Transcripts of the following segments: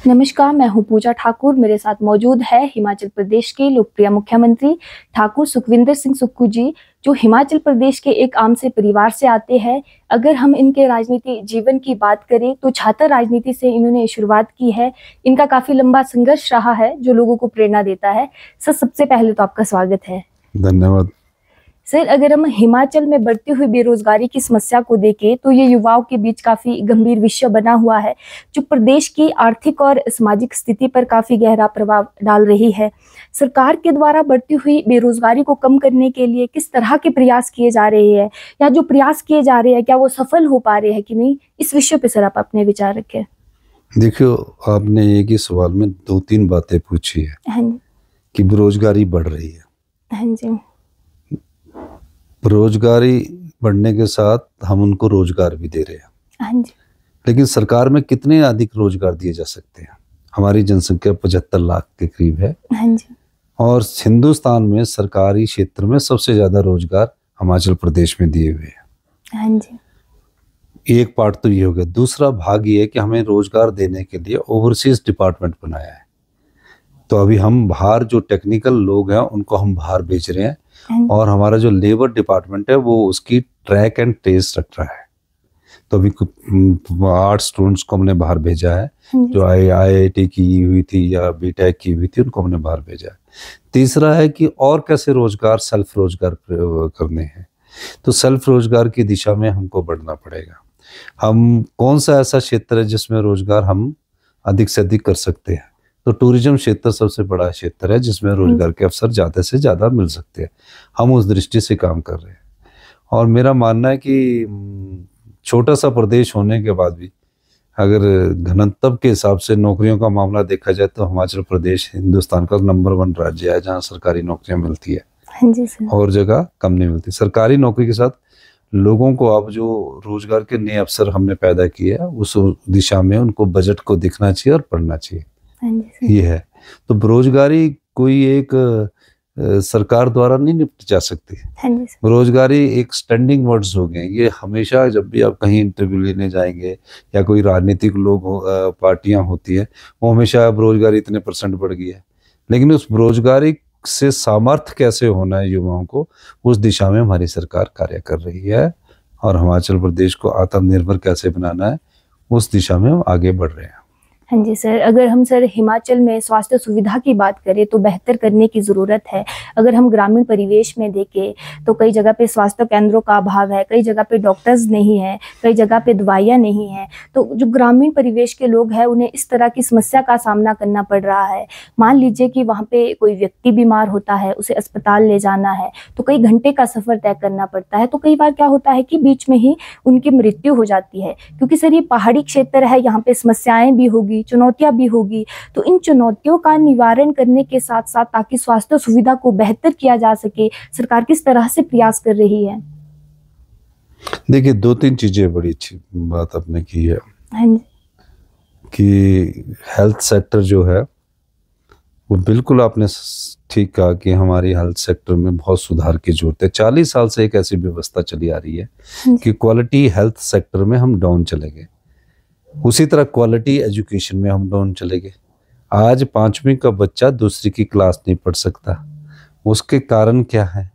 नमस्कार, मैं हूं पूजा ठाकुर। मेरे साथ मौजूद है हिमाचल प्रदेश के लोकप्रिय मुख्यमंत्री ठाकुर सुखविंदर सिंह सुक्खू जी, जो हिमाचल प्रदेश के एक आम से परिवार से आते हैं। अगर हम इनके राजनीति जीवन की बात करें तो छात्र राजनीति से इन्होंने शुरुआत की है। इनका काफी लंबा संघर्ष रहा है जो लोगों को प्रेरणा देता है। सर, सबसे पहले तो आपका स्वागत है। धन्यवाद। सर, अगर हम हिमाचल में बढ़ती हुई बेरोजगारी की समस्या को देखें तो ये युवाओं के बीच काफी गंभीर विषय बना हुआ है, जो प्रदेश की आर्थिक और सामाजिक स्थिति पर काफी गहरा प्रभाव डाल रही है। सरकार के द्वारा बढ़ती हुई बेरोजगारी को कम करने के लिए किस तरह के प्रयास किए जा रहे हैं, या जो प्रयास किए जा रहे हैं क्या वो सफल हो पा रहे हैं कि नहीं, इस विषय पर सर आप अपने विचार रखें। देखियो, आपने एक ही सवाल में दो तीन बातें पूछी है। हाँ जी। कि बेरोजगारी बढ़ रही है। हाँ जी। बेरोजगारी बढ़ने के साथ हम उनको रोजगार भी दे रहे हैं। हाँ जी। लेकिन सरकार में कितने अधिक रोजगार दिए जा सकते हैं? हमारी जनसंख्या 75 लाख के करीब है। हाँ जी। और हिंदुस्तान में सरकारी क्षेत्र में सबसे ज्यादा रोजगार हिमाचल प्रदेश में दिए हुए हैं। हाँ जी। एक पार्ट तो ये हो गया। दूसरा भाग ये है कि हमें रोजगार देने के लिए ओवरसीज डिपार्टमेंट बनाया है। तो अभी हम बाहर जो टेक्निकल लोग हैं उनको हम बाहर भेज रहे हैं, और हमारा जो लेबर डिपार्टमेंट है वो उसकी ट्रैक एंड ट्रेस रख रहा है। तो अभी 8 स्टूडेंट्स को हमने बाहर भेजा है, जो IIT की हुई थी या BTech की हुई थी, उनको हमने बाहर भेजा है। तीसरा है कि और कैसे रोजगार, सेल्फ रोजगार करने हैं। तो सेल्फ रोजगार की दिशा में हमको बढ़ना पड़ेगा। हम कौन सा ऐसा क्षेत्र है जिसमें रोजगार हम अधिक से अधिक कर सकते हैं? तो टूरिज्म क्षेत्र सबसे बड़ा क्षेत्र है जिसमें रोजगार के अवसर ज़्यादा से ज़्यादा मिल सकते हैं। हम उस दृष्टि से काम कर रहे हैं। और मेरा मानना है कि छोटा सा प्रदेश होने के बाद भी अगर घनत्व के हिसाब से नौकरियों का मामला देखा जाए तो हिमाचल प्रदेश हिंदुस्तान का नंबर 1 राज्य है जहाँ सरकारी नौकरियाँ मिलती है। हाँ जी सर। और जगह कम नहीं मिलती। सरकारी नौकरी के साथ लोगों को अब जो रोजगार के नए अवसर हमने पैदा किए हैं उस दिशा में उनको बजट को दिखना चाहिए और पढ़ना चाहिए। ये है। तो बेरोजगारी कोई एक सरकार द्वारा नहीं निपट जा सकती। बेरोजगारी एक स्टैंडिंग वर्ड्स हो गए। ये हमेशा जब भी आप कहीं इंटरव्यू लेने जाएंगे या कोई राजनीतिक लोग पार्टियां होती है, वो हमेशा बेरोजगारी इतने % बढ़ गई है। लेकिन उस बेरोजगारी से सामर्थ्य कैसे होना है युवाओं को, उस दिशा में हमारी सरकार कार्य कर रही है। और हिमाचल प्रदेश को आत्मनिर्भर कैसे बनाना है, उस दिशा में हम आगे बढ़ रहे हैं। हाँ जी सर, अगर हम सर हिमाचल में स्वास्थ्य सुविधा की बात करें तो बेहतर करने की ज़रूरत है। अगर हम ग्रामीण परिवेश में देखें तो कई जगह पे स्वास्थ्य केंद्रों का अभाव है, कई जगह पे डॉक्टर्स नहीं है, कई जगह पे दवाइयाँ नहीं हैं। तो जो ग्रामीण परिवेश के लोग हैं उन्हें इस तरह की समस्या का सामना करना पड़ रहा है। मान लीजिए कि वहाँ पे कोई व्यक्ति बीमार होता है, उसे अस्पताल ले जाना है तो कई घंटे का सफ़र तय करना पड़ता है। तो कई बार क्या होता है कि बीच में ही उनकी मृत्यु हो जाती है, क्योंकि सर ये पहाड़ी क्षेत्र है, यहाँ पे समस्याएँ भी होगी, चुनौतियां भी होगी। तो इन चुनौतियों का निवारण करने के साथ साथ ताकि स्वास्थ्य सुविधा को बेहतर किया जा सके, सरकार किस तरह से प्रयास कर रही है? देखिए, 2-3 चीजें बड़ी अच्छी बात आपने की है। हाँ जी। कि हेल्थ सेक्टर जो है वो बिल्कुल आपने ठीक कहा कि हमारी हेल्थ सेक्टर में बहुत सुधार की जरूरत है। 40 साल से एक ऐसी व्यवस्था चली आ रही है कि क्वालिटी हेल्थ सेक्टर में हम डाउन चले गए। उसी तरह क्वालिटी एजुकेशन में हम डाउन चले गए। आज 5वीं का बच्चा दूसरी की क्लास नहीं पढ़ सकता। उसके कारण क्या है?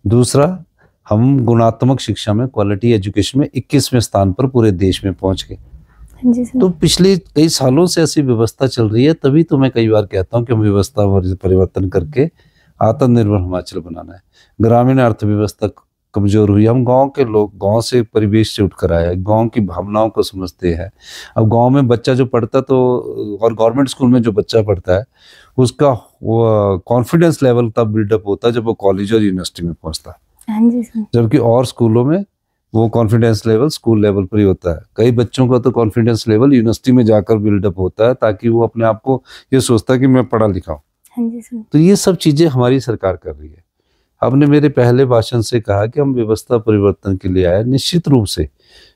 दूसरा, हम गुणात्मक शिक्षा में, क्वालिटी एजुकेशन में 21वें स्थान पर पूरे देश में पहुंच गए। तो पिछले कई सालों से ऐसी व्यवस्था चल रही है। तभी तो मैं कई बार कहता हूं कि हम व्यवस्था परिवर्तन करके आत्मनिर्भर हिमाचल बनाना है। ग्रामीण अर्थव्यवस्था कमजोर हुई। हम गांव के लोग, गांव से परिवेश से उठकर आए, गांव की भावनाओं को समझते हैं। अब गांव में बच्चा जो पढ़ता तो, और गवर्नमेंट स्कूल में जो बच्चा पढ़ता है उसका कॉन्फिडेंस लेवल तब बिल्डअप होता है जब वो कॉलेज और यूनिवर्सिटी में पहुंचता है। जबकि और स्कूलों में वो कॉन्फिडेंस लेवल स्कूल लेवल पर ही होता है। कई बच्चों का तो कॉन्फिडेंस लेवल यूनिवर्सिटी में जाकर बिल्डअप होता है, ताकि वो अपने आप को ये सोचता है कि मैं पढ़ा लिखा हूँ। तो ये सब चीजें हमारी सरकार कर रही है। आपने मेरे पहले भाषण से कहा कि हम व्यवस्था परिवर्तन के लिए आए। निश्चित रूप से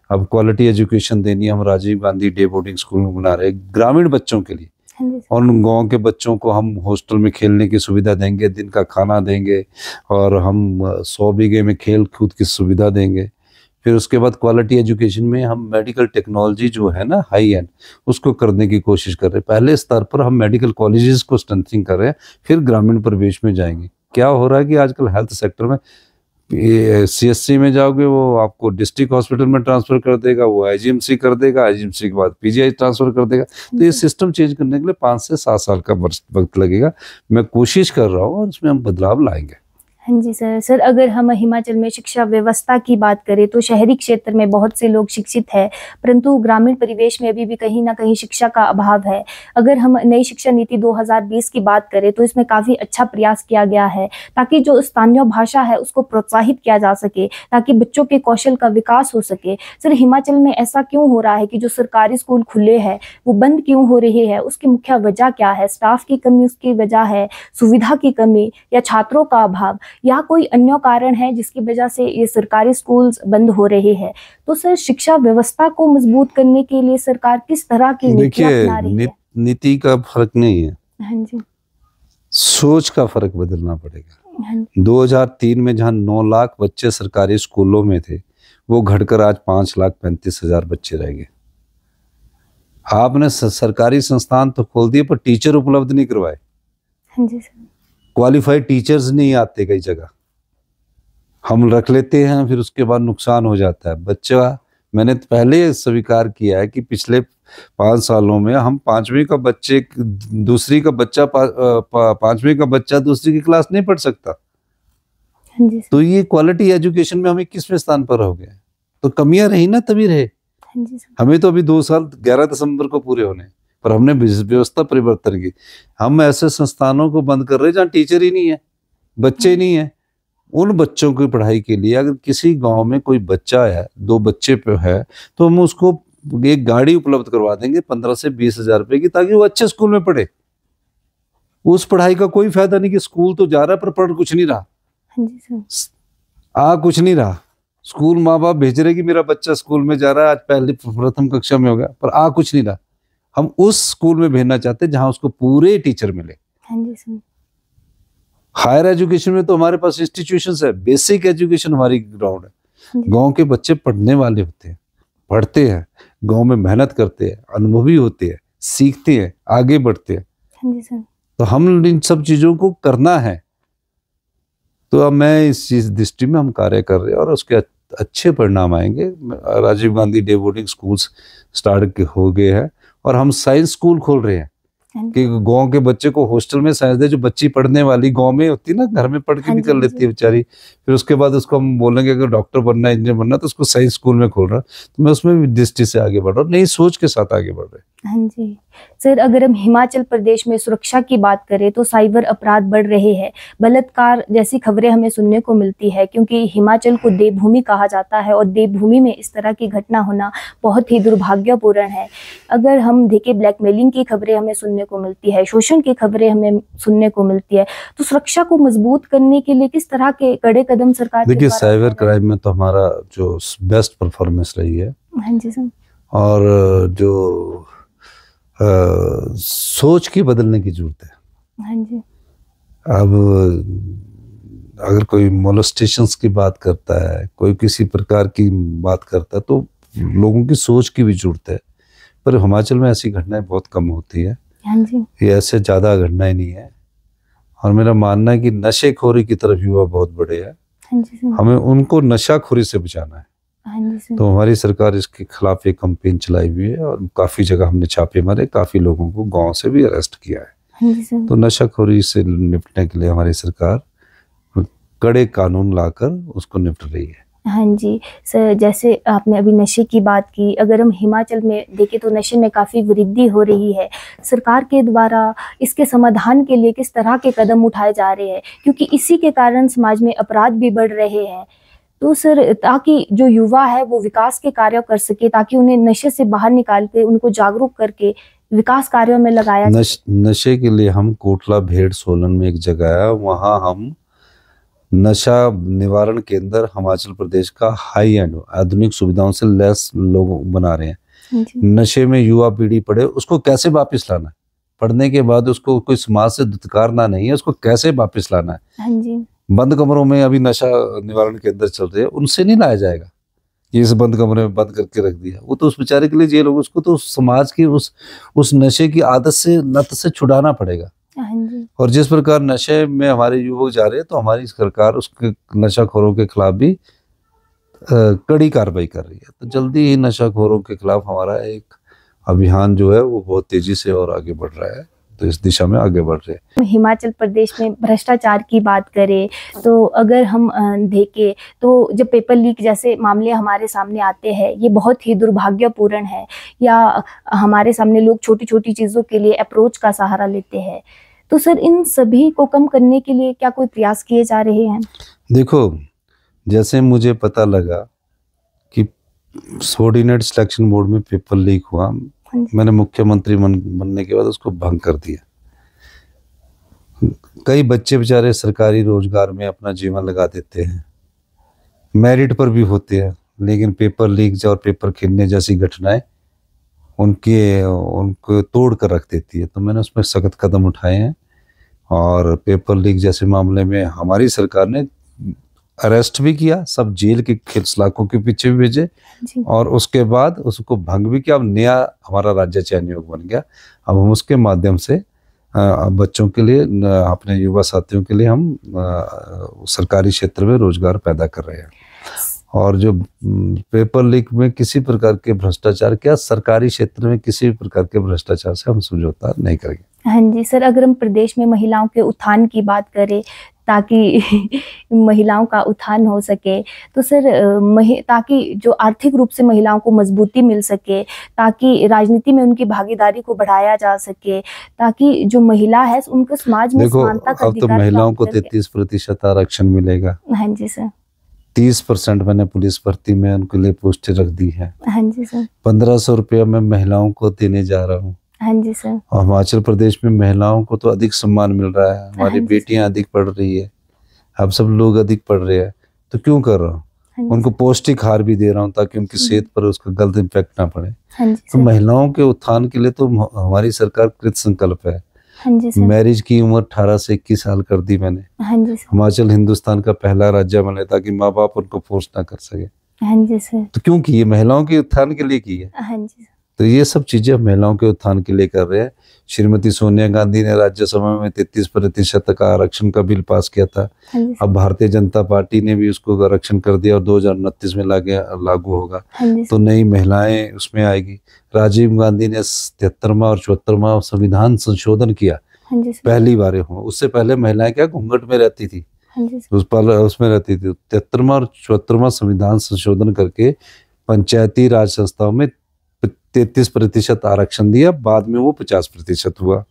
अब क्वालिटी एजुकेशन देनी, हम Rajiv Gandhi day boarding school बना रहे ग्रामीण बच्चों के लिए, और उन गाँव के बच्चों को हम हॉस्टल में खेलने की सुविधा देंगे, दिन का खाना देंगे, और हम 100 बीघे में खेल कूद की सुविधा देंगे। फिर उसके बाद क्वालिटी एजुकेशन में हम मेडिकल टेक्नोलॉजी जो है ना हाई एंड, उसको करने की कोशिश कर रहे हैं। पहले स्तर पर हम मेडिकल कॉलेजेस को स्ट्रेंथनिंग कर रहे हैं, फिर ग्रामीण परिवेश में जाएंगे। क्या हो रहा है कि आजकल हेल्थ सेक्टर में CSC में जाओगे, वो आपको डिस्ट्रिक्ट हॉस्पिटल में ट्रांसफर कर देगा, वो IGMC कर देगा, IGMC के बाद PGI ट्रांसफर कर देगा। तो ये सिस्टम चेंज करने के लिए 5 से 7 साल का वक्त लगेगा। मैं कोशिश कर रहा हूँ और उसमें हम बदलाव लाएंगे। हाँ जी सर। अगर हम हिमाचल में शिक्षा व्यवस्था की बात करें तो शहरी क्षेत्र में बहुत से लोग शिक्षित हैं, परंतु ग्रामीण परिवेश में अभी भी कहीं ना कहीं शिक्षा का अभाव है। अगर हम नई शिक्षा नीति 2020 की बात करें तो इसमें काफ़ी अच्छा प्रयास किया गया है ताकि जो स्थानीय भाषा है उसको प्रोत्साहित किया जा सके, ताकि बच्चों के कौशल का विकास हो सके। सर, हिमाचल में ऐसा क्यों हो रहा है कि जो सरकारी स्कूल खुले हैं वो बंद क्यों हो रहे हैं? उसकी मुख्य वजह क्या है? स्टाफ की कमी उसकी वजह है, सुविधा की कमी, या छात्रों का अभाव, या कोई अन्य कारण है जिसकी वजह से ये सरकारी स्कूल्स बंद हो रहे हैं? तो सर, शिक्षा व्यवस्था को मजबूत करने के लिए सरकार किस तरह की नीतियां अपना रही है? नीति का फर्क नहीं है, हाँ जी, सोच का फर्क बदलना पड़ेगा। हाँ जी, 2003 में जहां 9 लाख बच्चे सरकारी स्कूलों में थे, वो घटकर आज 5,35,000 बच्चे रह गए। आपने सरकारी संस्थान तो खोल दिए पर टीचर उपलब्ध नहीं करवाए। हाँ जी सर। क्वालिफाइड टीचर्स नहीं आते, कई जगह हम रख लेते हैं, फिर उसके बाद नुकसान हो जाता है। बच्चा, मैंने पहले स्वीकार किया है कि पिछले 5 सालों में हम 5वीं का बच्चे दूसरी का बच्चा 5वीं का बच्चा दूसरी की क्लास नहीं पढ़ सकता। हाँ जी सर। तो ये क्वालिटी एजुकेशन में हम 21वें स्थान पर हो गए। तो कमियां रही ना, तभी रहे। हाँ जी सर। हमें तो अभी 2 साल 11 दिसंबर को पूरे होने, पर हमने व्यवस्था परिवर्तन की। हम ऐसे संस्थानों को बंद कर रहे हैं जहाँ टीचर ही नहीं है, बच्चे ही नहीं है। उन बच्चों की पढ़ाई के लिए अगर किसी गांव में कोई बच्चा है, 2 बच्चे पे है, तो हम उसको एक गाड़ी उपलब्ध करवा देंगे 15 से 20 हजार रुपए की, ताकि वो अच्छे स्कूल में पढ़े। उस पढ़ाई का कोई फायदा नहीं कि स्कूल तो जा रहा है पर पढ़ कुछ नहीं रहा। हाँ जी सर। कुछ नहीं रहा। स्कूल माँ बाप भेज रहे कि मेरा बच्चा स्कूल में जा रहा है, आज पहले प्रथम कक्षा में हो गया, पर कुछ नहीं रहा। हम उस स्कूल में भेजना चाहते हैं जहां उसको पूरे टीचर मिले। हाँ जी सर। हायर एजुकेशन में तो हमारे पास इंस्टीट्यूशंस है, बेसिक एजुकेशन हमारी ग्राउंड है। गांव के बच्चे पढ़ने वाले होते हैं, पढ़ते हैं, गांव में मेहनत करते हैं, अनुभवी होते हैं, सीखते हैं, आगे बढ़ते हैं। हाँ जी सर। तो हम इन सब चीजों को करना है। तो अब मैं इस चीज दृष्टि में हम कार्य कर रहे हैं और उसके अच्छे परिणाम आएंगे। Rajiv Gandhi day boarding schools start हो गए हैं और हम साइंस स्कूल खोल रहे हैं कि गांव के बच्चे को हॉस्टल में साइंस दे। जो बच्ची पढ़ने वाली गांव में होती है ना, घर में पढ़ के भी कर लेती है बेचारी, फिर उसके बाद उसको हम बोलेंगे अगर डॉक्टर बनना है, इंजीनियर बनना है, तो उसको साइंस स्कूल में खोल रहा। तो मैं उसमें भी दृष्टि से आगे बढ़ रहा हूँ, नई सोच के साथ आगे बढ़ रहे हैं। हाँ जी सर, अगर हम हिमाचल प्रदेश में सुरक्षा की बात करें तो साइबर अपराध बढ़ रहे हैं, बलात्कार जैसी खबरें हमें सुनने को मिलती है, क्योंकि हिमाचल को देवभूमि कहा जाता है और देवभूमि में इस तरह की घटना होना बहुत ही दुर्भाग्यपूर्ण है। अगर हम देखें, ब्लैकमेलिंग की खबरें हमें सुनने को मिलती है, शोषण की खबरें हमें सुनने को मिलती है। तो सुरक्षा को मजबूत करने के लिए किस तरह के कड़े कदम सरकार? देखिए, साइबर क्राइम में तो हमारा जो बेस्ट परफॉर्मेंस रही है। हाँ जी सर। और जो सोच की बदलने की जरूरत है। हाँ जी। अब अगर कोई मोलेस्टेशंस की बात करता है, कोई किसी प्रकार की बात करता है, तो लोगों की सोच की भी जरूरत है। पर हिमाचल में ऐसी घटनाएं बहुत कम होती है। हाँ जी। ये ऐसे ज्यादा घटनाएं नहीं है। और मेरा मानना है कि नशेखोरी की तरफ युवा बहुत बड़े हैं। हाँ जी सर। हमें उनको नशाखोरी से बचाना है। हाँ जी सर। तो हमारी सरकार इसके खिलाफ एक कैंपेन चलाई हुई है और काफी जगह हमने छापे मारे, काफी लोगों को गांव से भी अरेस्ट किया है। हाँ जी सर। तो नशाखोरी से निपटने के लिए हमारी सरकार कड़े कानून लाकर उसको निपट रही है। हाँ जी सर, जैसे आपने अभी नशे की बात की, अगर हम हिमाचल में देखें तो नशे में काफ़ी वृद्धि हो रही है। सरकार के द्वारा इसके समाधान के लिए किस तरह के कदम उठाए जा रहे हैं, क्योंकि इसी के कारण समाज में अपराध भी बढ़ रहे हैं। तो सर, ताकि जो युवा है वो विकास के कार्य कर सके, ताकि उन्हें नशे से बाहर निकाल के उनको जागरूक करके विकास कार्यों में लगाया नशे के लिए हम कोटला भेड़ सोलन में एक जगह है, वहाँ हम नशा निवारण केंद्र हिमाचल प्रदेश का हाई एंड आधुनिक सुविधाओं से लैस लोग बना रहे हैं। नशे में युवा पीढ़ी पढ़े, उसको कैसे वापस लाना है, पढ़ने के बाद उसको कोई समाज से दुत्कारना नहीं है, उसको कैसे वापस लाना है। हाँ जी। बंद कमरों में अभी नशा निवारण केंद्र चल रहे हैं, उनसे नहीं लाया जाएगा। ये इस बंद कमरे में बंद करके रख दिया, वो तो उस बेचारे के लिए जेल होगी, उसको तो समाज की उस नशे की आदत से, लत से छुड़ाना पड़ेगा। हाँ जी। और जिस प्रकार नशे में हमारे युवक जा रहे हैं, तो हमारी सरकार उसके नशाखोरों के खिलाफ भी कड़ी कार्रवाई कर रही है। तो जल्दी ही नशाखोरों के खिलाफ हमारा एक अभियान जो है वो बहुत तेजी से और आगे बढ़ रहा है, तो इस दिशा में आगे बढ़ रहे हैं। हिमाचल प्रदेश में भ्रष्टाचार की बात करें तो अगर हम देखें तो जब पेपर लीक जैसे मामले हमारे सामने आते हैं, ये बहुत ही दुर्भाग्यपूर्ण है। या हमारे सामने लोग छोटी छोटी चीज़ों के लिए अप्रोच का सहारा लेते हैं। तो सर, इन सभी को कम करने के लिए क्या कोई प्रयास किए जा रहे हैं? देखो, जैसे मुझे पता लगा कि सबऑर्डिनेट सिलेक्शन बोर्ड में पेपर लीक हुआ, मैंने मुख्यमंत्री बनने के बाद उसको भंग कर दिया। कई बच्चे बेचारे सरकारी रोजगार में अपना जीवन लगा देते हैं, मेरिट पर भी होते हैं, लेकिन पेपर लीक और पेपर खिलने जैसी घटनाएं उनको तोड़ कर रख देती है। तो मैंने उसमें सख्त कदम उठाए हैं, और पेपर लीक जैसे मामले में हमारी सरकार ने अरेस्ट भी किया, सब जेल के सलाखों के पीछे भी भेजे, और उसके बाद उसको भंग भी किया। अब नया हमारा राज्य चयन आयोग बन गया। अब हम उसके माध्यम से बच्चों के लिए, अपने युवा साथियों के लिए हम सरकारी क्षेत्र में रोजगार पैदा कर रहे हैं। और जो पेपर लीक में किसी प्रकार के भ्रष्टाचार, क्या सरकारी क्षेत्र में किसी भी प्रकार के भ्रष्टाचार से हम समझौता नहीं करेंगे। हाँ जी सर, अगर हम प्रदेश में महिलाओं के उत्थान की बात करें, ताकि महिलाओं का उत्थान हो सके, तो सर ताकि जो आर्थिक रूप से महिलाओं को मजबूती मिल सके, ताकि राजनीति में उनकी भागीदारी को बढ़ाया जा सके, ताकि जो महिला है उनको समाज में समानता का अब तो महिलाओं को 33% आरक्षण मिलेगा। हाँ जी सर। 30% मैंने पुलिस भर्ती में उनके लिए पोस्टें रख दी है। हाँ जी सर। 1500 रुपया मैं महिलाओं को देने जा रहा हूँ। हाँ जी सर। और हिमाचल प्रदेश में महिलाओं को तो अधिक सम्मान मिल रहा है, हमारी बेटियां अधिक पढ़ रही है, अब सब लोग अधिक पढ़ रहे हैं। तो क्यों कर रहा हूँ, उनको पौष्टिक आहार भी दे रहा हूँ ताकि उनकी सेहत पर उसका गलत इम्पैक्ट ना पड़े। तो महिलाओं के उत्थान के लिए तो हमारी सरकार कृत संकल्प है। मैरिज की उम्र 18 से 21 साल कर दी मैंने। हिमाचल हिंदुस्तान का पहला राज्य बने ताकि माँ बाप उनको फोर्स ना कर सके। तो क्यों की है, महिलाओं के उत्थान के लिए की है। तो ये सब चीजें महिलाओं के उत्थान के लिए कर रहे हैं। श्रीमती सोनिया गांधी ने राज्यसभा में 33% का आरक्षण का बिल पास किया था। अब भारतीय जनता पार्टी ने भी उसको आरक्षण कर दिया और 2029 में लागू होगा। तो नई महिलाएं उसमें आएगी। राजीव गांधी ने 73वां और 74वां संविधान संशोधन किया, पहली बार हो। उससे पहले महिलाएं क्या घूंघट में रहती थी, उसमें रहती थी। 73वां और 74वां संविधान संशोधन करके पंचायती राज संस्थाओं में 33% आरक्षण दिया, बाद में वो 50% हुआ।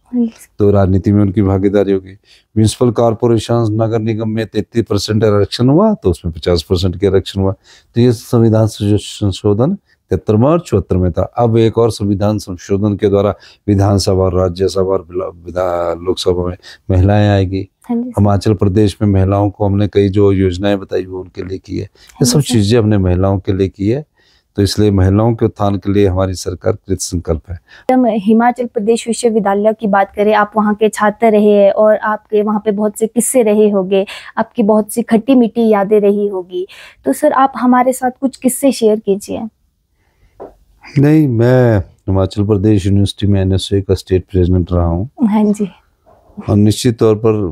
तो राजनीति में उनकी भागीदारी होगी। म्यूनिसिपल कॉर्पोरेशन, नगर निगम में 33% आरक्षण हुआ, तो उसमें 50% के आरक्षण हुआ। तो ये संविधान संशोधन 73वां और 74 में था। अब एक और संविधान संशोधन के द्वारा विधानसभा और राज्यसभा और लोकसभा में महिलाएं आएगी। हिमाचल प्रदेश में महिलाओं को हमने कई जो योजनाएं बताई वो उनके लिए की है। ये सब चीजें हमने महिलाओं के लिए की है, तो इसलिए महिलाओं के उत्थान के लिए हमारी सरकार कृत संकल्प है। हम हिमाचल प्रदेश विश्वविद्यालय की बात करें, आप वहाँ के छात्र रहे हैं और आपके वहाँ पे बहुत से किस्से रहे होंगे, आपकी बहुत सी खट्टी मीठी यादें रही होगी। तो सर आप हमारे साथ कुछ किस्से शेयर कीजिए। नहीं, मैं हिमाचल प्रदेश यूनिवर्सिटी में NSA का स्टेट प्रेसिडेंट रहा हूँ। हाँ जी। और निश्चित तौर पर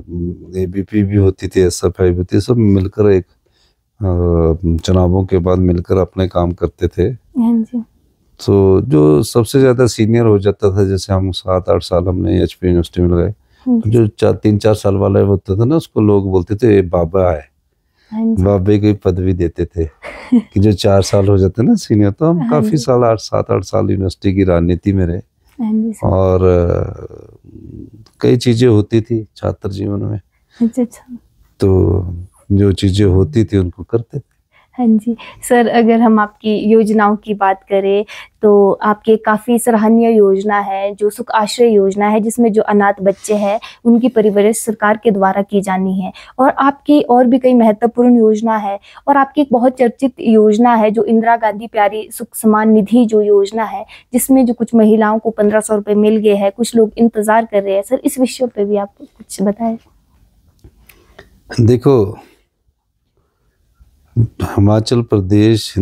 ABP भी होती थी, SFI भी होती, सब मिलकर एक चुनावों के बाद मिलकर अपने काम करते थे। तो जो सबसे ज्यादा सीनियर हो जाता था, जैसे हम 7-8 साल हमने HP यूनिवर्सिटी में लगाए, जो 3-4 साल वाला होता था ना, उसको लोग बोलते थे बाबा है, बाबे की पदवी देते थे। कि जो 4 साल हो जाते ना सीनियर, तो हम काफी साल 7-8 साल यूनिवर्सिटी की राजनीति में रहे, और कई चीजें होती थी छात्र जीवन में। तो जो चीजें होती थी उनको करते थे। हाँ जी सर, अगर हम आपकी योजनाओं की बात करें तो आपकी काफ़ी सराहनीय योजना है जो सुख आश्रय योजना है, जिसमें जो अनाथ बच्चे हैं उनकी परवरिश सरकार के द्वारा की जानी है। और आपकी और भी कई महत्वपूर्ण योजना है, और आपकी एक बहुत चर्चित योजना है जो इंदिरा गांधी प्यारी सुख सम्मान निधि जो योजना है, जिसमें जो कुछ महिलाओं को 1500 रुपये मिल गए हैं, कुछ लोग इंतजार कर रहे हैं। सर इस विषय पे भी आप कुछ बताएं। देखो, हिमाचल प्रदेश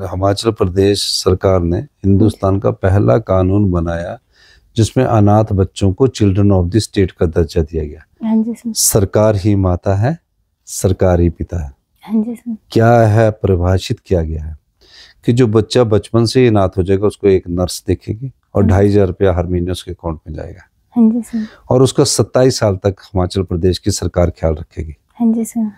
हिमाचल प्रदेश सरकार ने हिंदुस्तान का पहला कानून बनाया जिसमें अनाथ बच्चों को चिल्ड्रन ऑफ द स्टेट का दर्जा दिया गया। हाँ जी सर। सरकार ही माता है, सरकार ही पिता है। हाँ जी सर। क्या है परिभाषित किया गया है कि जो बच्चा बचपन से ही अनाथ हो जाएगा उसको एक नर्स देखेगी और 2,500 रुपया हर महीने उसके अकाउंट में जाएगा। हाँ जी सर। और उसका 27 साल तक हिमाचल प्रदेश की सरकार ख्याल रखेगी। हाँ जी सर।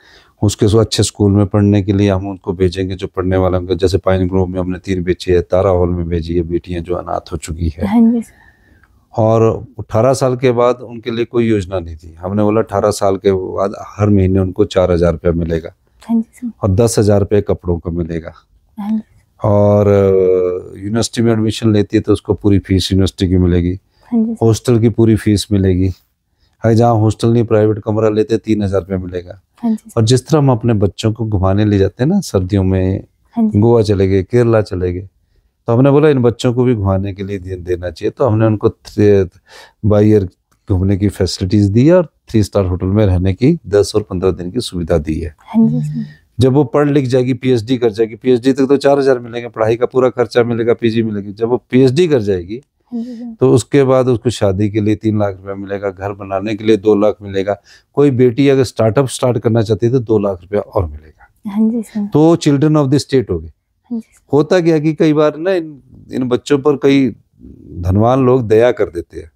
उसके अच्छे स्कूल में पढ़ने के लिए हम उनको भेजेंगे जो पढ़ने वाला, जैसे पाइन ग्रोव में हमने 3 भेजी है, तारा हॉल में भेजी है बेटियां जो अनाथ हो चुकी है। हाँ जी सर। और 18 साल के बाद उनके लिए कोई योजना नहीं थी। हमने बोला 18 साल के बाद हर महीने उनको 4,000 रुपया मिलेगा। हाँ जी सर। और 10,000 रुपये कपड़ों का मिलेगा। हाँ जी। और यूनिवर्सिटी में एडमिशन लेती है तो उसको पूरी फीस यूनिवर्सिटी की मिलेगी। हाँ जी। हॉस्टल की पूरी फीस मिलेगी। जहाँ हॉस्टल नहीं प्राइवेट कमरा लेते 3,000 रुपये मिलेगा। हाँ जी। और जिस तरह हम अपने बच्चों को घुमाने ले जाते हैं ना सर्दियों में, हाँ गोवा चले गए, केरला चले गए, तो हमने बोला इन बच्चों को भी घुमाने के लिए देना चाहिए। तो हमने उनको बाई ईयर घूमने की फैसिलिटीज दी है और 3 स्टार होटल में रहने की 10 और 15 दिन की सुविधा दी है। हाँ जी। जब वो पढ़ लिख जाएगी, पीएचडी कर जाएगी, पीएचडी तक तो 4,000 मिलेंगे, पढ़ाई का पूरा खर्चा मिलेगा, पीजी मिलेगी। जब वो पीएचडी कर जाएगी तो उसके बाद उसको शादी के लिए 3 लाख रुपया मिलेगा, घर बनाने के लिए 2 लाख मिलेगा। कोई बेटी अगर स्टार्टअप स्टार्ट करना चाहती है तो 2 लाख रुपया और मिलेगा। हाँ जी सर। तो चिल्ड्रन ऑफ द स्टेट हो गए। हाँ जी। होता क्या कि कई बार ना इन बच्चों पर कई धनवान लोग दया कर देते हैं।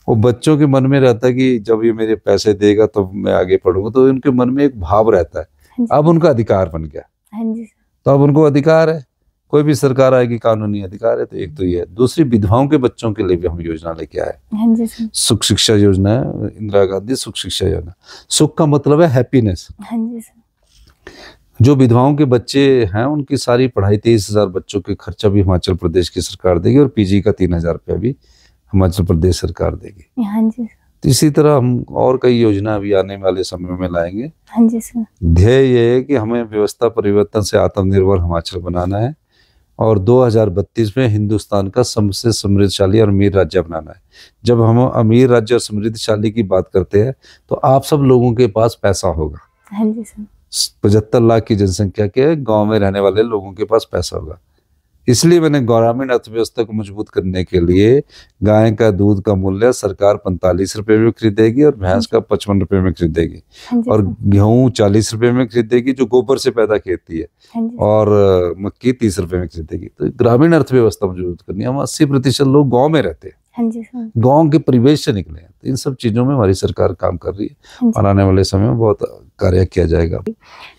वो बच्चों के मन में रहता है कि जब ये मेरे पैसे देगा तो मैं आगे पढ़ूंगा, तो उनके मन में एक भाव रहता है। हाँ, अब उनका अधिकार बन गया। हाँ जी। तो अब उनको अधिकार है, कोई भी सरकार आएगी कानूनी अधिकार है। तो एक तो ये, दूसरी विधवाओं के बच्चों के लिए भी हम योजना लेके आए। हाँ जी। सुख शिक्षा योजना है, इंदिरा गांधी सुख शिक्षा योजना। सुख का मतलब है हैप्पीनेस। हाँ जी। जो विधवाओं के बच्चे हैं उनकी सारी पढ़ाई, 23,000 बच्चों के खर्चा भी हिमाचल प्रदेश की सरकार देगी और पीजी का 3,000 रुपया भी हिमाचल प्रदेश सरकार देगी। हाँ जी। तो इसी तरह हम और कई योजना अभी आने वाले समय में लाएंगे। हाँ जी सर। ध्येय ये है कि हमें व्यवस्था परिवर्तन से आत्मनिर्भर हिमाचल बनाना है और 2032 में हिंदुस्तान का सबसे समृद्धशाली और अमीर राज्य बनाना है। जब हम अमीर राज्य और समृद्धशाली की बात करते हैं तो आप सब लोगों के पास पैसा होगा। हाँ जी सर। 75 लाख की जनसंख्या के गांव में रहने वाले लोगों के पास पैसा होगा। इसलिए मैंने ग्रामीण अर्थव्यवस्था को मजबूत करने के लिए गाय का दूध का मूल्य सरकार 45 रुपए में खरीदेगी और भैंस का 55 रुपए में खरीदेगी और गेहूं 40 रुपए में खरीदेगी जो गोबर से पैदा खेती है और मक्की 30 रुपए में खरीदेगी। तो ग्रामीण अर्थव्यवस्था मजबूत करनी है। हम 80% लोग गाँव में रहते हैं, गांव के परिवेश से निकले हैं। तो इन सब चीजों में हमारी सरकार काम कर रही है और आने वाले समय में बहुत कार्य किया जाएगा।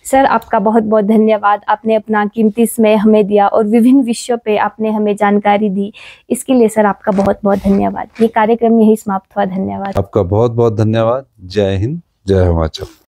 सर आपका बहुत बहुत धन्यवाद। आपने अपना कीमती समय हमें दिया और विभिन्न विषयों पे आपने हमें जानकारी दी, इसके लिए सर आपका बहुत बहुत धन्यवाद। ये कार्यक्रम यही समाप्त हुआ। धन्यवाद। आपका बहुत बहुत धन्यवाद। जय हिंद, जय हिमाचल।